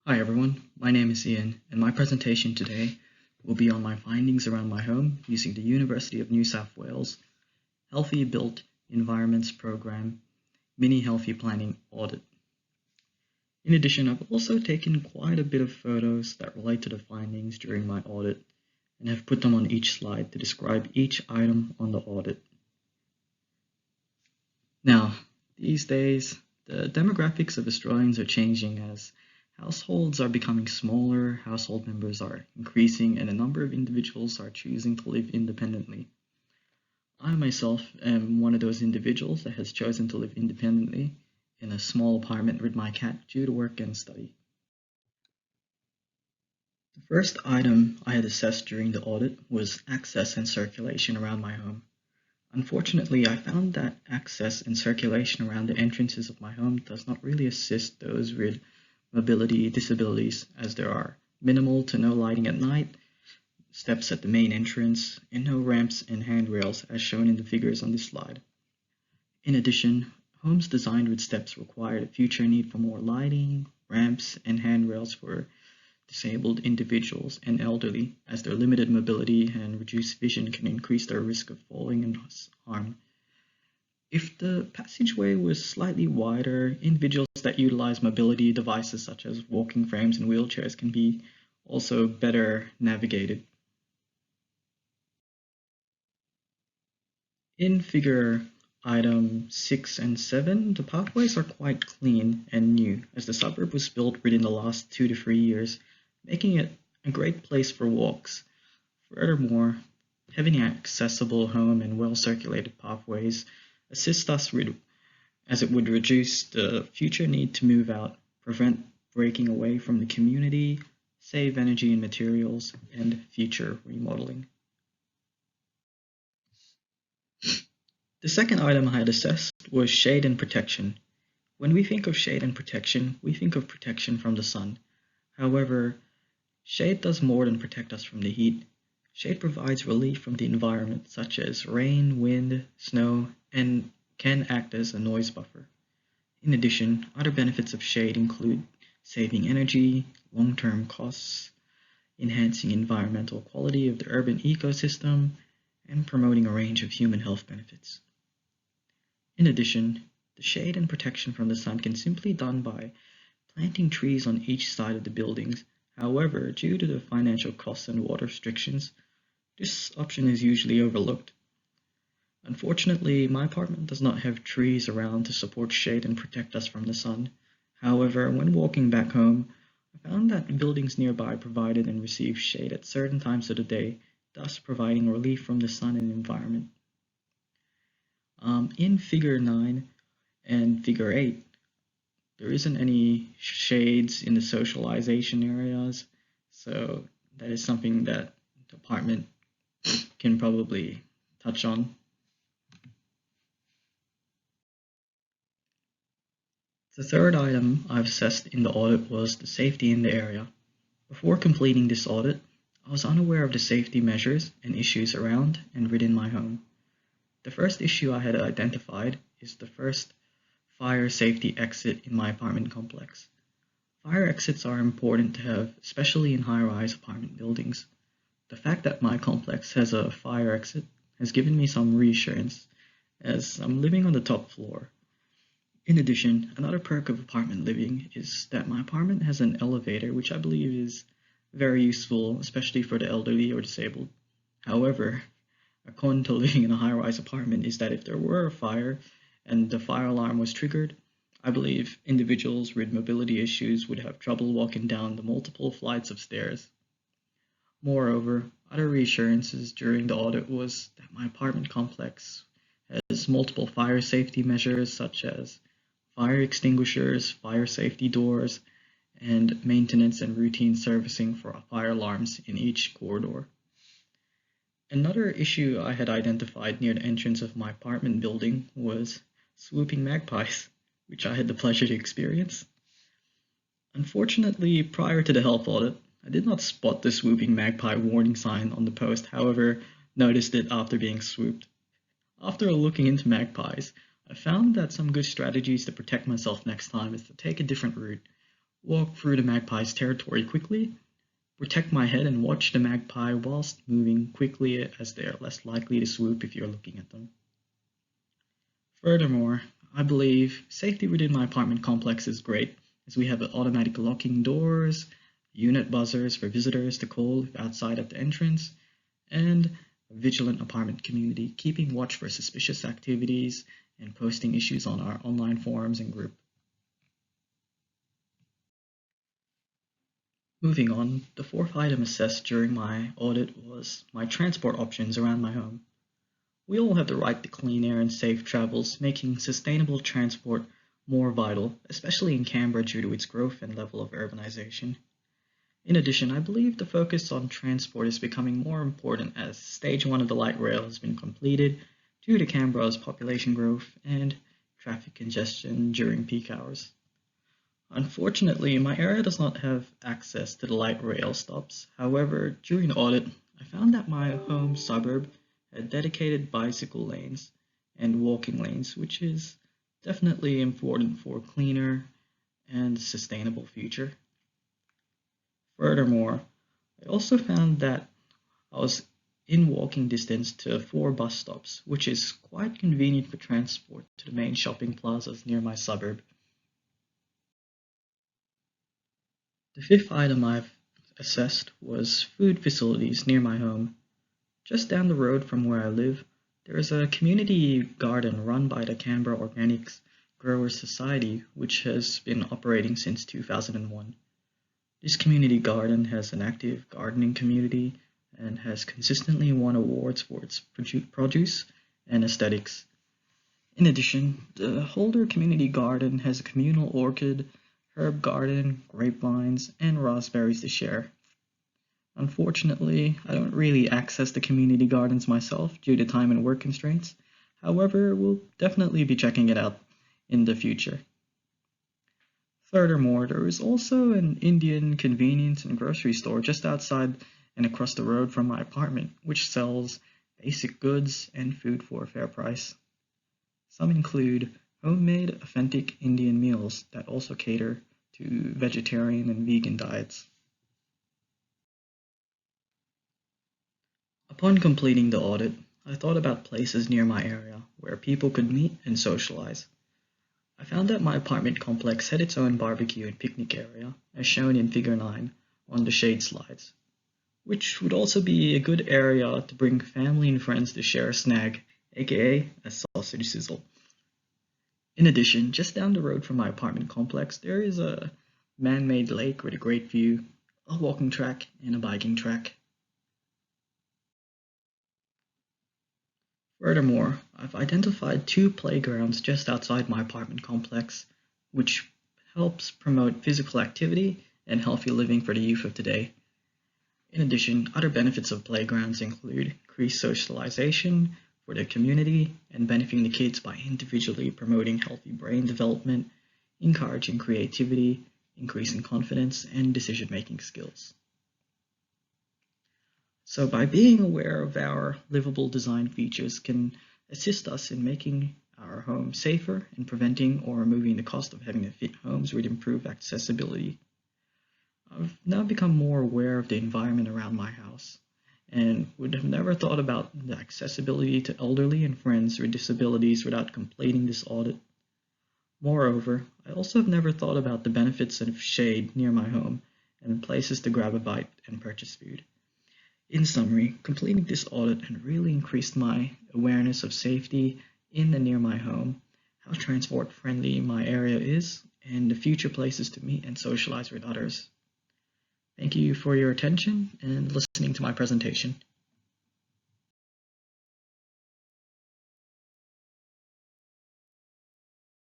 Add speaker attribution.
Speaker 1: Hi everyone, my name is Ian, and my presentation today will be on my findings around my home using the University of New South Wales Healthy Built Environments Program Mini Healthy Planning Audit. In addition, I've also taken quite a bit of photos that relate to the findings during my audit and have put them on each slide to describe each item on the audit. Now, these days, the demographics of Australians are changing as households are becoming smaller, household members are increasing, and a number of individuals are choosing to live independently. I myself am one of those individuals that has chosen to live independently in a small apartment with my cat due to work and study. The first item I had assessed during the audit was access and circulation around my home. Unfortunately, I found that access and circulation around the entrances of my home does not really assist those with mobility disabilities, as there are minimal to no lighting at night, steps at the main entrance, and no ramps and handrails as shown in the figures on this slide. In addition, homes designed with steps require a future need for more lighting, ramps, and handrails for disabled individuals and elderly, as their limited mobility and reduced vision can increase their risk of falling and harm. If the passageway was slightly wider, individuals that utilize mobility devices such as walking frames and wheelchairs can be also better navigated. In figure item 6 and 7, the pathways are quite clean and new, as the suburb was built within the last 2 to 3 years, making it a great place for walks. Furthermore, having an accessible home and well-circulated pathways assists us as it would reduce the future need to move out, prevent breaking away from the community, save energy and materials, and future remodeling. The second item I had assessed was shade and protection. When we think of shade and protection, we think of protection from the sun. However, shade does more than protect us from the heat. Shade provides relief from the environment, such as rain, wind, snow, and can act as a noise buffer. In addition, other benefits of shade include saving energy, long-term costs, enhancing environmental quality of the urban ecosystem, and promoting a range of human health benefits. In addition, the shade and protection from the sun can simply be done by planting trees on each side of the buildings. However, due to the financial costs and water restrictions, this option is usually overlooked. Unfortunately, my apartment does not have trees around to support shade and protect us from the sun. However, when walking back home, I found that buildings nearby provided and received shade at certain times of the day, thus providing relief from the sun and environment. In figure 9 and figure 8, there isn't any shades in the socialization areas, so that is something that the apartment can probably touch on. The third item I've assessed in the audit was the safety in the area. Before completing this audit, I was unaware of the safety measures and issues around and within my home. The first issue I had identified is the first fire safety exit in my apartment complex. Fire exits are important to have, especially in high-rise apartment buildings. The fact that my complex has a fire exit has given me some reassurance, as I'm living on the top floor. In addition, another perk of apartment living is that my apartment has an elevator, which I believe is very useful, especially for the elderly or disabled. However, a con to living in a high-rise apartment is that if there were a fire and the fire alarm was triggered, I believe individuals with mobility issues would have trouble walking down the multiple flights of stairs. Moreover, other reassurances during the audit was that my apartment complex has multiple fire safety measures such as fire extinguishers, fire safety doors, and maintenance and routine servicing for fire alarms in each corridor. Another issue I had identified near the entrance of my apartment building was swooping magpies, which I had the pleasure to experience. Unfortunately, prior to the health audit, I did not spot the swooping magpie warning sign on the post, however, noticed it after being swooped. After looking into magpies, I found that some good strategies to protect myself next time is to take a different route. walk through the magpie's territory quickly, protect my head and watch the magpie whilst moving quickly as they are less likely to swoop if you're looking at them. Furthermore, I believe safety within my apartment complex is great, as we have automatic locking doors, unit buzzers for visitors to call if outside at the entrance, and a vigilant apartment community keeping watch for suspicious activities and posting issues on our online forums and group. Moving on, the fourth item assessed during my audit was my transport options around my home. We all have the right to clean air and safe travels, making sustainable transport more vital, especially in Canberra due to its growth and level of urbanization. In addition, I believe the focus on transport is becoming more important as Stage 1 of the light rail has been completed due to Canberra's population growth and traffic congestion during peak hours. Unfortunately, my area does not have access to the light rail stops. However, during the audit, I found that my home suburb had dedicated bicycle lanes and walking lanes, which is definitely important for a cleaner and sustainable future. Furthermore, I also found that I was in walking distance to 4 bus stops, which is quite convenient for transport to the main shopping plazas near my suburb. The fifth item I've assessed was food facilities near my home. Just down the road from where I live, there is a community garden run by the Canberra Organics Growers Society, which has been operating since 2001. This community garden has an active gardening community and has consistently won awards for its produce and aesthetics. In addition, the Holder Community Garden has a communal orchid, herb garden, grapevines, and raspberries to share. Unfortunately, I don't really access the community gardens myself due to time and work constraints. However, we'll definitely be checking it out in the future. Furthermore, there is also an Indian convenience and grocery store just outside and across the road from my apartment, which sells basic goods and food for a fair price. Some include homemade, authentic Indian meals that also cater to vegetarian and vegan diets. Upon completing the audit, I thought about places near my area where people could meet and socialize. I found that my apartment complex had its own barbecue and picnic area, as shown in Figure 9 on the shade slides, which would also be a good area to bring family and friends to share a snag, aka a sausage sizzle. In addition, just down the road from my apartment complex, there is a man-made lake with a great view, a walking track, and a biking track. Furthermore, I've identified 2 playgrounds just outside my apartment complex, which helps promote physical activity and healthy living for the youth of today. In addition, other benefits of playgrounds include increased socialization for the community and benefiting the kids by individually promoting healthy brain development, encouraging creativity, increasing confidence, and decision-making skills. So by being aware of our livable design features can assist us in making our home safer and preventing or removing the cost of having to fit homes with improved accessibility. I've now become more aware of the environment around my house and would have never thought about the accessibility to elderly and friends with disabilities without completing this audit. Moreover, I also have never thought about the benefits of shade near my home and places to grab a bite and purchase food. In summary, completing this audit had really increased my awareness of safety in and near my home, how transport friendly my area is, and the future places to meet and socialize with others. Thank you for your attention and listening to my presentation.